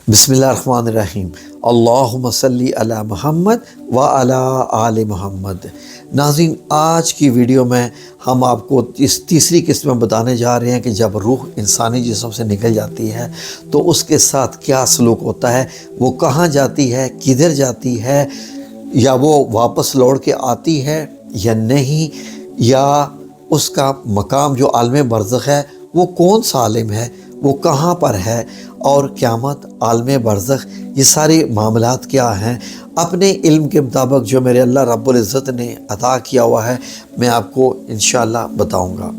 بسم اللہ الرحمن الرحیم۔ اللہم صلی علی محمد و علی آل محمد۔ ناظرین، آج کی ویڈیو میں ہم آپ کو اس تیسری قسم میں بتانے جا رہے ہیں کہ جب روح انسانی جسم سے نکل جاتی ہے تو اس کے ساتھ کیا سلوک ہوتا ہے، وہ کہاں جاتی ہے، کدھر جاتی ہے، یا وہ واپس لوٹ کے آتی ہے یا نہیں، یا اس کا مقام جو عالم برزخ ہے وہ کون سا عالم ہے، وہ کہاں پر ہے، اور قیامت، عالم برزخ، یہ سارے معاملات کیا ہیں۔ اپنے علم کے مطابق جو میرے اللہ رب العزت نے عطا کیا ہوا ہے میں آپ کو انشاءاللہ بتاؤں گا۔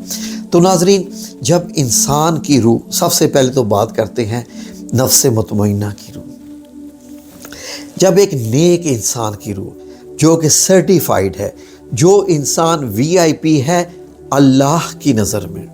تو ناظرین، جب انسان کی روح، سب سے پہلے تو بات کرتے ہیں نفس مطمئنہ کی روح۔ جب ایک نیک انسان کی روح جو کہ سرٹیفائیڈ ہے، جو انسان VIP ہے اللہ کی نظر میں،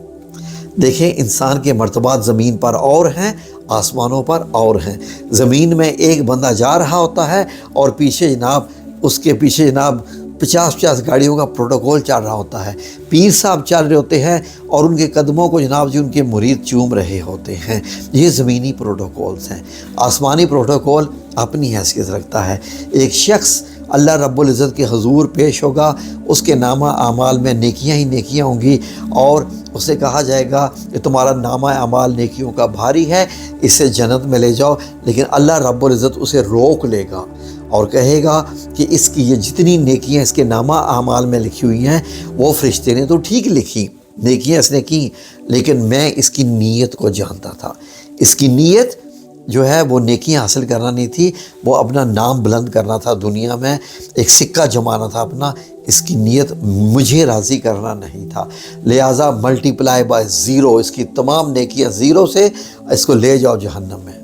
دیکھیں انسان کے مرتبات زمین پر اور ہیں، آسمانوں پر اور ہیں۔ زمین میں ایک بندہ جا رہا ہوتا ہے اور پیچھے جناب اس کے پیچھے جناب 50 گاڑیوں کا پروٹوکول چل رہا ہوتا ہے۔ پیر صاحب چل رہے ہوتے ہیں اور ان کے قدموں کو جناب ان کے مرید چوم رہے ہوتے ہیں۔ یہ زمینی پروٹوکولز ہیں۔ آسمانی پروٹوکول اپنی حیثیت رکھتا ہے۔ ایک شخص اللہ رب العزت کے حضور پیش ہوگا، اس کے نامہ اعمال میں نیکیاں ہی نیکیاں ہوں گی، اور اسے کہا جائے گا کہ تمہارا نامہ اعمال نیکیوں کا بھاری ہے، اسے جنت میں لے جاؤ۔ لیکن اللہ رب العزت اسے روک لے گا اور کہے گا کہ اس کی یہ جتنی نیکیاں اس کے نامہ اعمال میں لکھی ہوئی ہیں وہ فرشتے نے تو ٹھیک لکھی، نیکیاں اس نے کی، لیکن میں اس کی نیت کو جانتا تھا۔ اس کی نیت جو ہے وہ نیکیاں حاصل کرنا نہیں تھی، وہ اپنا نام بلند کرنا تھا دنیا میں، ایک سکہ جمانا تھا اپنا۔ اس کی نیت مجھے راضی کرنا نہیں تھا، لہٰذا ملٹیپلائی بائی 0، اس کی تمام نیکیاں 0 سے اس کو لے جاؤ جہنم میں۔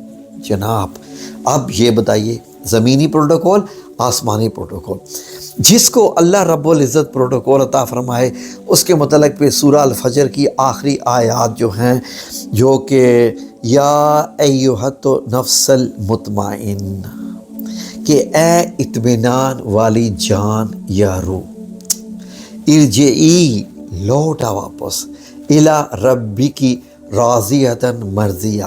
جناب اب یہ بتائیے، زمینی پروٹوکول، آسمانی پروٹوکول، جس کو اللہ رب العزت پروٹوکول عطا فرمائے، اس کے متعلق پہ سورہ الفجر کی آخری آیات جو ہیں، جو کہ یا ایھا النفس المطمئن، کہ اے اطمینان والی جان یا روح، ارجعی، لوٹا واپس، الی ربکی راضیۃ مرضیہ،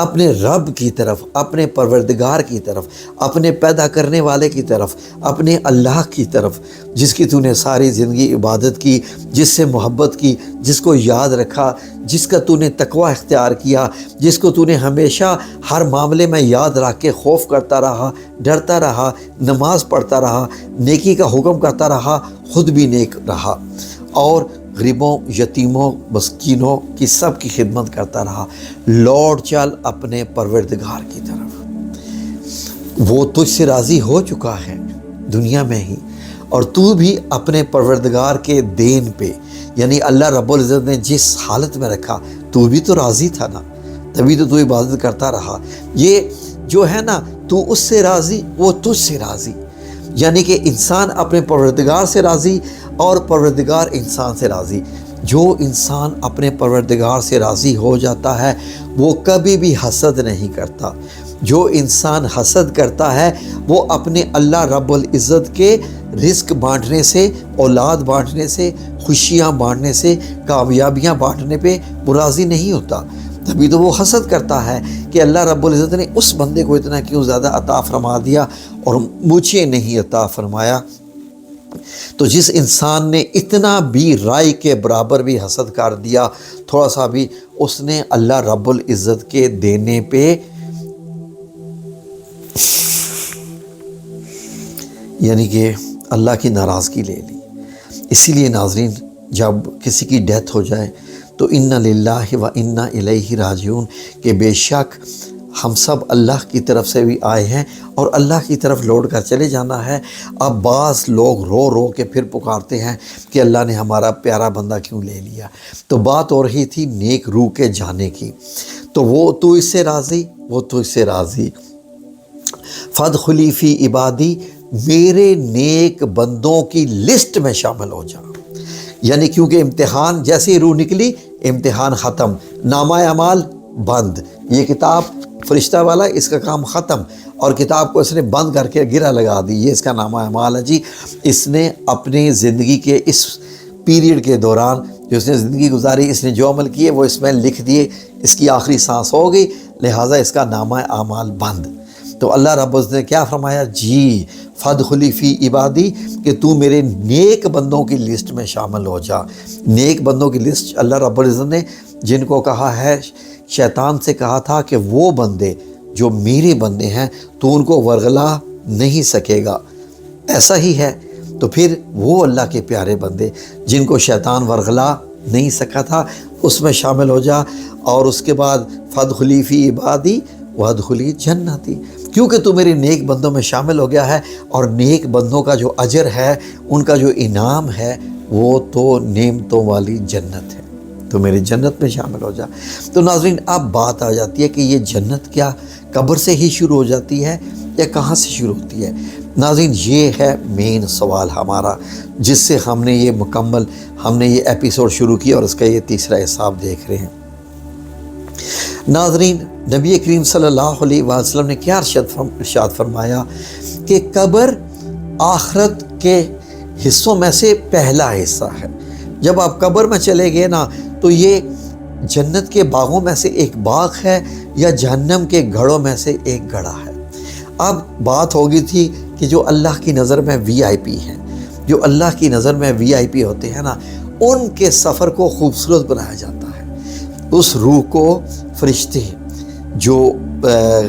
اپنے رب کی طرف، اپنے پروردگار کی طرف، اپنے پیدا کرنے والے کی طرف، اپنے اللہ کی طرف، جس کی تو نے ساری زندگی عبادت کی، جس سے محبت کی، جس کو یاد رکھا، جس کا تو نے تقوی اختیار کیا، جس کو تو نے ہمیشہ ہر معاملے میں یاد رکھ کے خوف کرتا رہا، ڈرتا رہا، نماز پڑھتا رہا، نیکی کا حکم کرتا رہا، خود بھی نیک رہا، اور غریبوں، یتیموں، مسکینوں کی سب کی خدمت کرتا رہا۔ لوٹ چل اپنے پروردگار کی طرف، وہ تجھ سے راضی ہو چکا ہے دنیا میں ہی، اور تو بھی اپنے پروردگار کے دین پہ، یعنی اللہ رب العزت نے جس حالت میں رکھا تو بھی تو راضی تھا نا، تبھی تو عبادت کرتا رہا۔ یہ جو ہے نا، تو اس سے راضی، وہ تجھ سے راضی، یعنی کہ انسان اپنے پروردگار سے راضی اور پروردگار انسان سے راضی۔ جو انسان اپنے پروردگار سے راضی ہو جاتا ہے وہ کبھی بھی حسد نہیں کرتا۔ جو انسان حسد کرتا ہے وہ اپنے اللہ رب العزت کے رزق بانٹنے سے، اولاد بانٹنے سے، خوشیاں بانٹنے سے، کامیابیاں بانٹنے پہ وہ راضی نہیں ہوتا۔ تبھی تو وہ حسد کرتا ہے کہ اللہ رب العزت نے اس بندے کو اتنا کیوں زیادہ عطا فرما دیا اور مجھے نہیں عطا فرمایا۔ تو جس انسان نے اتنا بھی رائی کے برابر بھی حسد کر دیا، تھوڑا سا بھی، اس نے اللہ رب العزت کے دینے پہ یعنی کہ اللہ کی ناراضگی لے لی۔ اسی لیے ناظرین، جب کسی کی ڈیتھ ہو جائے تو انا للہ و انا الیہ راجعون، کہ بے شک ہم سب اللہ کی طرف سے بھی آئے ہیں اور اللہ کی طرف لوٹ کر چلے جانا ہے۔ اب بعض لوگ رو رو کے پھر پکارتے ہیں کہ اللہ نے ہمارا پیارا بندہ کیوں لے لیا۔ تو بات ہو رہی تھی نیک روح کے جانے کی، تو وہ تو اس سے راضی، وہ تو اس سے راضی۔ فادخلی فی عبادی، میرے نیک بندوں کی لسٹ میں شامل ہو جا۔ یعنی کیونکہ امتحان، جیسے ہی روح نکلی امتحان ختم، نامہ اعمال بند، یہ کتاب فرشتہ والا، اس کا کام ختم، اور کتاب کو اس نے بند کر کے گرہ لگا دی، یہ اس کا نامہ اعمال ہے جی۔ اس نے اپنی زندگی کے اس پیریڈ کے دوران جو اس نے زندگی گزاری، اس نے جو عمل کیے وہ اس میں لکھ دیے، اس کی آخری سانس ہو گئی، لہٰذا اس کا نامہ اعمال بند۔ تو اللہ رب العزت نے کیا فرمایا؟ جی فادخلی فی عبادی، کہ تو میرے نیک بندوں کی لسٹ میں شامل ہو جا۔ نیک بندوں کی لسٹ اللہ رب العزت نے جن کو کہا ہے، شیطان سے کہا تھا کہ وہ بندے جو میرے بندے ہیں تو ان کو ورغلا نہیں سکے گا، ایسا ہی ہے۔ تو پھر وہ اللہ کے پیارے بندے جن کو شیطان ورغلا نہیں سکا تھا اس میں شامل ہو جا، اور اس کے بعد فادخلی فی عبادی وادخلی جنتی، کیونکہ تو میرے نیک بندوں میں شامل ہو گیا ہے، اور نیک بندوں کا جو اجر ہے، ان کا جو انعام ہے، وہ تو نعمتوں والی جنت ہے، تو میری جنت میں شامل ہو جا۔ تو ناظرین اب بات آ جاتی ہے کہ یہ جنت کیا قبر سے ہی شروع ہو جاتی ہے یا کہاں سے شروع ہوتی ہے؟ ناظرین یہ ہے مین سوال ہمارا، جس سے ہم نے یہ ایپیسوڈ شروع کیا، اور اس کا یہ تیسرا حساب دیکھ رہے ہیں۔ ناظرین نبی کریم صلی اللہ علیہ وسلم نے کیا ارشاد فرمایا کہ قبر آخرت کے حصوں میں سے پہلا حصہ ہے۔ جب آپ قبر میں چلے گئے نا تو یہ جنت کے باغوں میں سے ایک باغ ہے یا جہنم کے گڑھوں میں سے ایک گڑھا ہے۔ اب بات ہوگی تھی کہ جو اللہ کی نظر میں وی آئی پی ہیں، جو اللہ کی نظر میں وی آئی پی ہوتے ہیں نا، ان کے سفر کو خوبصورت بنایا جاتا ہے۔ اس روح کو فرشتے جو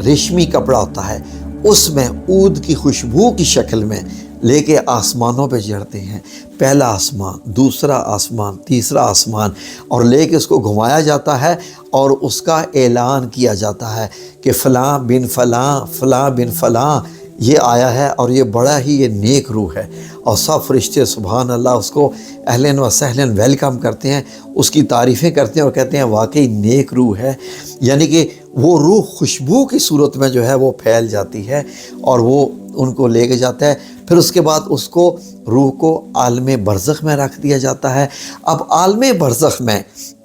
ریشمی کپڑا ہوتا ہے اس میں عود کی خوشبو کی شکل میں لے کے آسمانوں پہ چڑھتے ہیں، پہلا آسمان، دوسرا آسمان، تیسرا آسمان، اور لے کے اس کو گھمایا جاتا ہے، اور اس کا اعلان کیا جاتا ہے کہ فلاں بن فلاں، فلاں بن فلاں یہ آیا ہے، اور یہ بڑا ہی یہ نیک روح ہے، اور سب فرشتے سبحان اللہ اس کو اہلاً و سہلاً ویلکم کرتے ہیں، اس کی تعریفیں کرتے ہیں اور کہتے ہیں واقعی نیک روح ہے۔ یعنی کہ وہ روح خوشبو کی صورت میں جو ہے وہ پھیل جاتی ہے، اور وہ ان کو لے کے جاتا ہے۔ پھر اس کے بعد اس کو روح کو عالم برزخ میں رکھ دیا جاتا ہے۔ اب عالم برزخ میں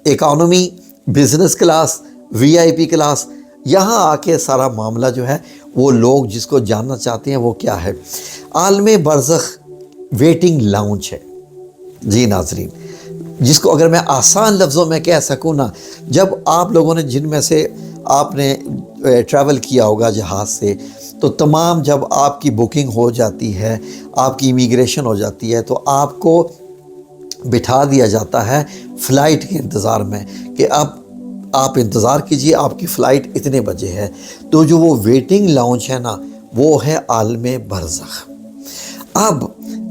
اکانومی، بزنس کلاس، وی آئی پی کلاس، یہاں آ کے سارا معاملہ جو ہے وہ لوگ جس کو جاننا چاہتے ہیں وہ کیا ہے؟ عالم برزخ ویٹنگ لاؤنج ہے جی ناظرین، جس کو اگر میں آسان لفظوں میں کہہ سکوں نا، جب آپ لوگوں نے جن میں سے آپ نے ٹریول کیا ہوگا جہاز سے، تو تمام جب آپ کی بکنگ ہو جاتی ہے، آپ کی امیگریشن ہو جاتی ہے، تو آپ کو بٹھا دیا جاتا ہے فلائٹ کے انتظار میں کہ اب آپ انتظار کیجئے، آپ کی فلائٹ اتنے بجے ہے۔ تو جو وہ ویٹنگ لاؤنج ہے نا، وہ ہے عالم برزخ۔ اب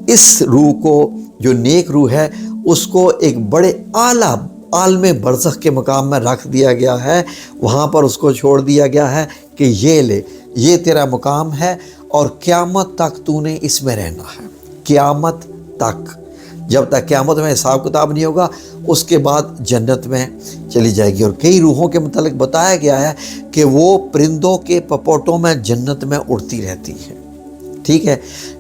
اس روح کو، جو نیک روح ہے، اس کو ایک بڑے اعلیٰ عالم برزخ کے مقام میں رکھ دیا گیا ہے، وہاں پر اس کو چھوڑ دیا گیا ہے کہ یہ لے، یہ تیرا مقام ہے، اور قیامت تک تو نے اس میں رہنا ہے، قیامت تک، جب تک قیامت میں حساب کتاب نہیں ہوگا، اس کے بعد جنت میں چلی جائے گی۔ اور کئی روحوں کے متعلق بتایا گیا ہے کہ وہ پرندوں کے پپوٹوں میں جنت میں اڑتی رہتی ہے، ٹھیک ہے۔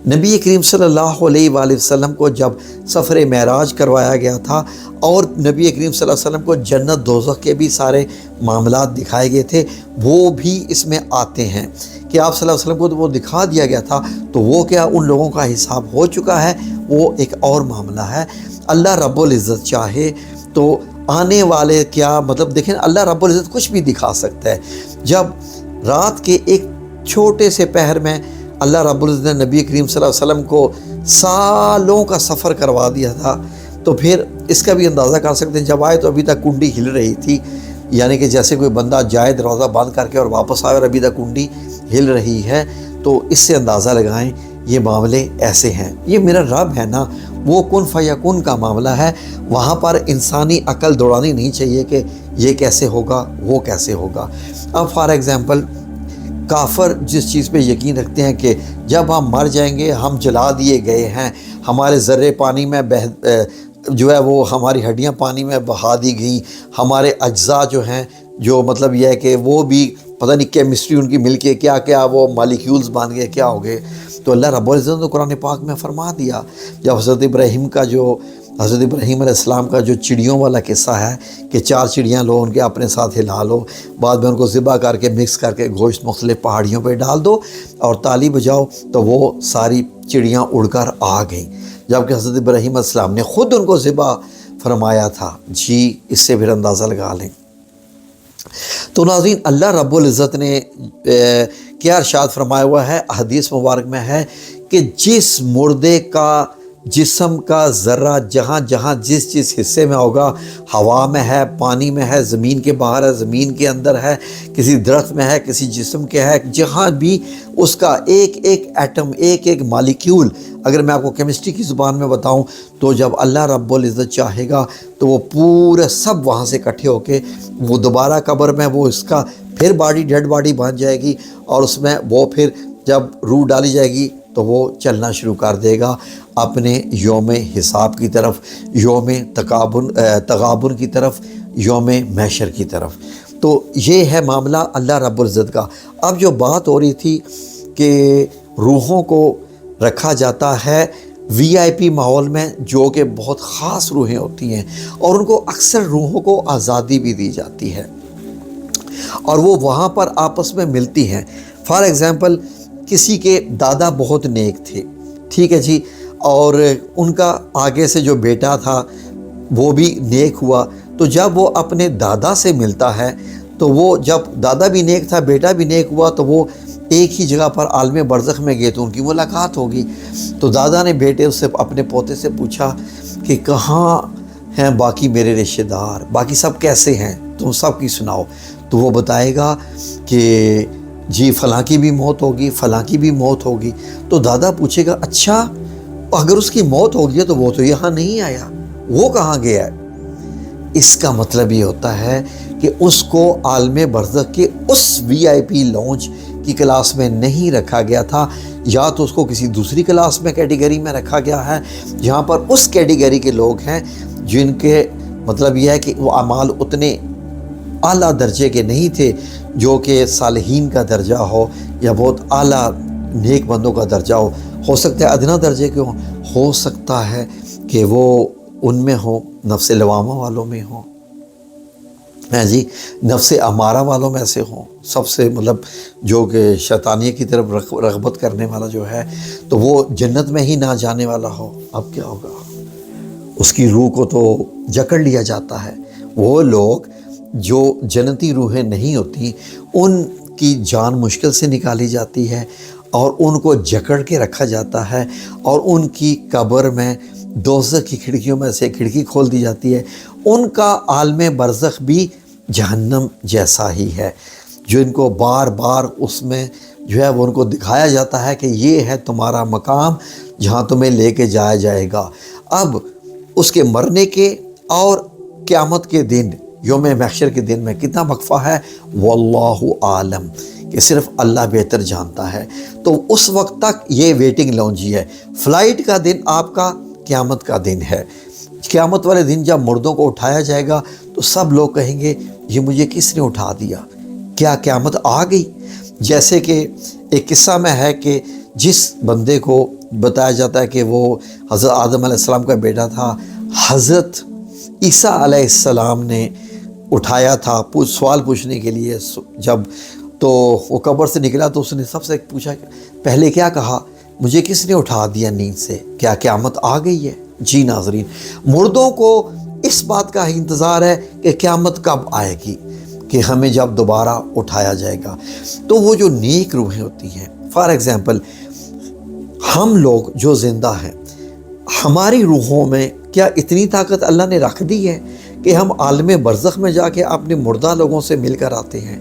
نبی کریم صلی اللہ علیہ وآلہ وسلم کو جب سفر معراج کروایا گیا تھا، اور نبی کریم صلی اللہ علیہ وسلم کو جنت دوزخ کے بھی سارے معاملات دکھائے گئے تھے، وہ بھی اس میں آتے ہیں کہ آپ صلی اللہ علیہ وسلم کو تو وہ دکھا دیا گیا تھا، تو وہ کیا ان لوگوں کا حساب ہو چکا ہے، وہ ایک اور معاملہ ہے۔ اللہ رب العزت چاہے تو آنے والے کیا مطلب دیکھیں، اللہ رب العزت کچھ بھی دکھا سکتا ہے۔ جب رات کے ایک چھوٹے سے پہر میں اللہ رب العزت نے نبی کریم صلی اللہ علیہ وسلم کو سالوں کا سفر کروا دیا تھا، تو پھر اس کا بھی اندازہ کر سکتے ہیں، جب آئے تو ابھی تک کنڈی ہل رہی تھی، یعنی کہ جیسے کوئی بندہ جائے دروازہ بند کر کے اور واپس آئے اور ابھی تک کنڈی ہل رہی ہے، تو اس سے اندازہ لگائیں یہ معاملے ایسے ہیں۔ یہ میرا رب ہے نا، وہ کن فیکون کا معاملہ ہے، وہاں پر انسانی عقل دوڑانی نہیں چاہیے کہ یہ کیسے ہوگا، وہ کیسے ہوگا۔ اب فار ایگزامپل کافر جس چیز پہ یقین رکھتے ہیں کہ جب ہم مر جائیں گے، ہم جلا دیے گئے ہیں، ہمارے ذرے پانی میں جو ہے وہ ہماری ہڈیاں پانی میں بہا دی گئیں، ہمارے اجزاء جو ہیں، جو مطلب یہ ہے کہ وہ بھی پتہ نہیں کیمسٹری ان کی مل کے کیا کیا وہ مالیکیولز بن گئے، کیا ہو گئے۔ تو اللہ رب العزت نے قرآن پاک میں فرما دیا، جب حضرت ابراہیم علیہ السلام کا جو چڑیوں والا قصہ ہے کہ 4 چڑیاں لو، ان کے اپنے ساتھ ہلا لو، بعد میں ان کو ذبح کر کے مکس کر کے گوشت مختلف پہاڑیوں پہ ڈال دو اور تالی بجاؤ، تو وہ ساری چڑیاں اڑ کر آ گئیں، جبکہ حضرت ابراہیم علیہ السلام نے خود ان کو ذبح فرمایا تھا۔ جی اس سے پھر اندازہ لگا لیں۔ تو ناظرین اللہ رب العزت نے کیا ارشاد فرمایا ہوا ہے، حدیث مبارک میں ہے کہ جس مردے کا جسم کا ذرہ جہاں جہاں جس جس حصے میں ہوگا، ہوا میں ہے، پانی میں ہے، زمین کے باہر ہے، زمین کے اندر ہے، کسی درخت میں ہے، کسی جسم کے ہے، جہاں بھی اس کا ایک ایک ایٹم، ایک ایک مالیکیول، اگر میں آپ کو کیمسٹری کی زبان میں بتاؤں تو جب اللہ رب العزت چاہے گا تو وہ پورے سب وہاں سے اکٹھے ہو کے وہ دوبارہ قبر میں وہ اس کا پھر باڈی، ڈیڈ باڈی بن جائے گی، اور اس میں وہ پھر جب روح ڈالی جائے گی تو وہ چلنا شروع کر دے گا اپنے یوم حساب کی طرف، یوم تغابن کی طرف، یوم محشر کی طرف۔ تو یہ ہے معاملہ اللہ رب العزت کا۔ اب جو بات ہو رہی تھی کہ روحوں کو رکھا جاتا ہے وی آئی پی ماحول میں، جو کہ بہت خاص روحیں ہوتی ہیں، اور ان کو اکثر روحوں کو آزادی بھی دی جاتی ہے اور وہ وہاں پر آپس میں ملتی ہیں۔ فار ایگزامپل کسی کے دادا بہت نیک تھے، ٹھیک ہے جی، اور ان کا آگے سے جو بیٹا تھا وہ بھی نیک ہوا، تو جب وہ اپنے دادا سے ملتا ہے تو وہ جب دادا بھی نیک تھا، بیٹا بھی نیک ہوا، تو وہ ایک ہی جگہ پر عالم برزخ میں گئے تو ان کی ملاقات ہوگی۔ تو دادا نے بیٹے سے اپنے پوتے سے پوچھا کہ کہاں ہیں باقی میرے رشتہ دار، باقی سب کیسے ہیں، تم سب کی سناؤ۔ تو وہ بتائے گا کہ جی فلاں کی بھی موت ہوگی، فلاں کی بھی موت ہوگی۔ تو دادا پوچھے گا اچھا اگر اس کی موت ہوگی تو وہ تو یہاں نہیں آیا، وہ کہاں گیا ہے؟ اس کا مطلب یہ ہوتا ہے کہ اس کو عالم برزخ کے اس وی آئی پی لاؤنج کی کلاس میں نہیں رکھا گیا تھا، یا تو اس کو کسی دوسری کلاس میں کیٹیگری میں رکھا گیا ہے جہاں پر اس کیٹیگری کے لوگ ہیں جن کے مطلب یہ ہے کہ وہ اعمال اتنے اعلیٰ درجے کے نہیں تھے جو کہ صالحین کا درجہ ہو یا بہت اعلیٰ نیک بندوں کا درجہ ہو سکتا ہے ادنا درجے کے ہو سکتا ہے کہ وہ ان میں ہو، نفس لوامہ والوں میں ہوں، جی نفس امارہ والوں میں سے ہوں، سب سے مطلب جو کہ شیطانیہ کی طرف رغبت کرنے والا جو ہے، تو وہ جنت میں ہی نہ جانے والا ہو۔ اب کیا ہوگا؟ اس کی روح کو تو جکڑ لیا جاتا ہے۔ وہ لوگ جو جنتی روحیں نہیں ہوتی ان کی جان مشکل سے نکالی جاتی ہے اور ان کو جکڑ کے رکھا جاتا ہے، اور ان کی قبر میں دوزخ کی کھڑکیوں میں سے کھڑکی کھول دی جاتی ہے۔ ان کا عالم برزخ بھی جہنم جیسا ہی ہے، جو ان کو بار بار اس میں جو ہے وہ ان کو دکھایا جاتا ہے کہ یہ ہے تمہارا مقام جہاں تمہیں لے کے جایا جائے گا۔ اب اس کے مرنے کے اور قیامت کے دن، یوم محشر کے دن میں کتنا وقفہ ہے، واللہ عالم، کہ صرف اللہ بہتر جانتا ہے۔ تو اس وقت تک یہ ویٹنگ لاؤنج ہی ہے۔ فلائٹ کا دن آپ کا قیامت کا دن ہے۔ قیامت والے دن جب مردوں کو اٹھایا جائے گا تو سب لوگ کہیں گے یہ مجھے کس نے اٹھا دیا، کیا قیامت آ گئی؟ جیسے کہ ایک قصہ میں ہے کہ جس بندے کو بتایا جاتا ہے کہ وہ حضرت آدم علیہ السلام کا بیٹا تھا، حضرت عیسیٰ علیہ السلام نے اٹھایا تھا سوال پوچھنے کے لیے، جب تو وہ قبر سے نکلا تو اس نے سب سے پوچھا پہلے کیا کہا، مجھے کس نے اٹھا دیا نیند سے، کیا قیامت آ گئی ہے؟ جی ناظرین، مردوں کو اس بات کا انتظار ہے کہ قیامت کب آئے گی، کہ ہمیں جب دوبارہ اٹھایا جائے گا۔ تو وہ جو نیک روحیں ہوتی ہیں، فار ایگزامپل ہم لوگ جو زندہ ہیں، ہماری روحوں میں کیا اتنی طاقت اللہ نے رکھ دی ہے کہ ہم عالم برزخ میں جا کے اپنے مردہ لوگوں سے مل کر آتے ہیں؟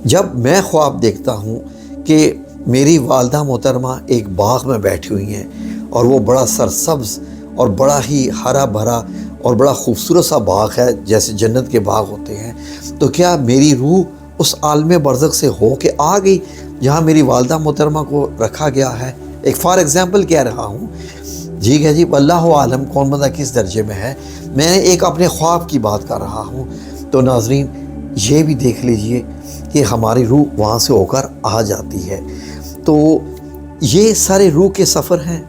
جب میں خواب دیکھتا ہوں کہ میری والدہ محترمہ ایک باغ میں بیٹھی ہوئی ہیں اور وہ بڑا سرسبز اور بڑا ہی ہرا بھرا اور بڑا خوبصورت سا باغ ہے جیسے جنت کے باغ ہوتے ہیں، تو کیا میری روح اس عالم برزخ سے ہو کے آ گئی جہاں میری والدہ محترمہ کو رکھا گیا ہے؟ ایک فار ایگزامپل کہہ رہا ہوں، جی ہے جی، اللہ عالم کون بندہ کس درجے میں ہے، میں ایک اپنے خواب کی بات کر رہا ہوں۔ تو ناظرین یہ بھی دیکھ لیجئے کہ ہماری روح وہاں سے ہو کر آ جاتی ہے۔ تو یہ سارے روح کے سفر ہیں،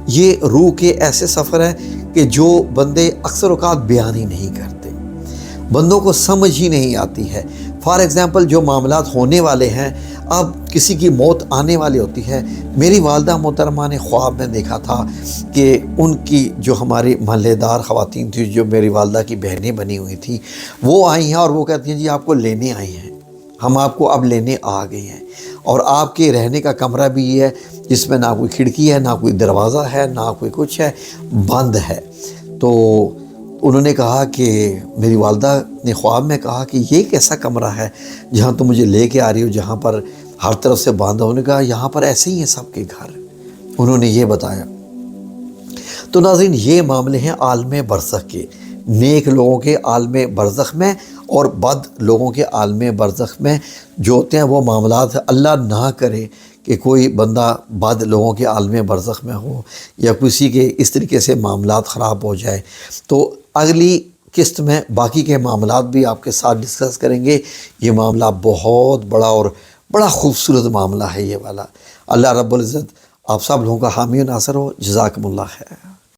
یہ روح کے ایسے سفر ہیں کہ جو بندے اکثر اوقات بیان ہی نہیں کرتے، بندوں کو سمجھ ہی نہیں آتی ہے۔ فار ایگزامپل جو معاملات ہونے والے ہیں، اب کسی کی موت آنے والی ہوتی ہے۔ میری والدہ محترمہ نے خواب میں دیکھا تھا کہ ان کی جو ہماری محلے دار خواتین تھیں، جو میری والدہ کی بہنیں بنی ہوئی تھیں، وہ آئی ہیں اور وہ کہتی ہیں جی آپ کو لینے آئی ہیں، ہم آپ کو اب لینے آ گئے ہیں، اور آپ کے رہنے کا کمرہ بھی یہ ہے جس میں نہ کوئی کھڑکی ہے، نہ کوئی دروازہ ہے، نہ کوئی کچھ ہے، بند ہے۔ تو انہوں نے کہا کہ میری والدہ نے خواب میں کہا کہ یہ کیسا کمرہ ہے جہاں تم مجھے لے کے آ رہی ہو، جہاں پر ہر طرف سے باندھا۔ انہوں نے کہا یہاں پر ایسے ہی ہیں سب کے گھر، انہوں نے یہ بتایا۔ تو ناظرین یہ معاملے ہیں عالم برزخ کے، نیک لوگوں کے عالم برزخ میں اور بد لوگوں کے عالم برزخ میں جو ہوتے ہیں وہ معاملات۔ اللہ نہ کرے کہ کوئی بندہ بد لوگوں کے عالم برزخ میں ہو یا کسی کے اس طریقے سے معاملات خراب ہو جائے۔ تو اگلی قسط میں باقی کے معاملات بھی آپ کے ساتھ ڈسکس کریں گے۔ یہ معاملہ بہت بڑا اور بڑا خوبصورت معاملہ ہے یہ والا۔ اللہ رب العزت آپ سب لوگوں کا حامی و ناصر ہو۔ جزاکم اللہ خیر۔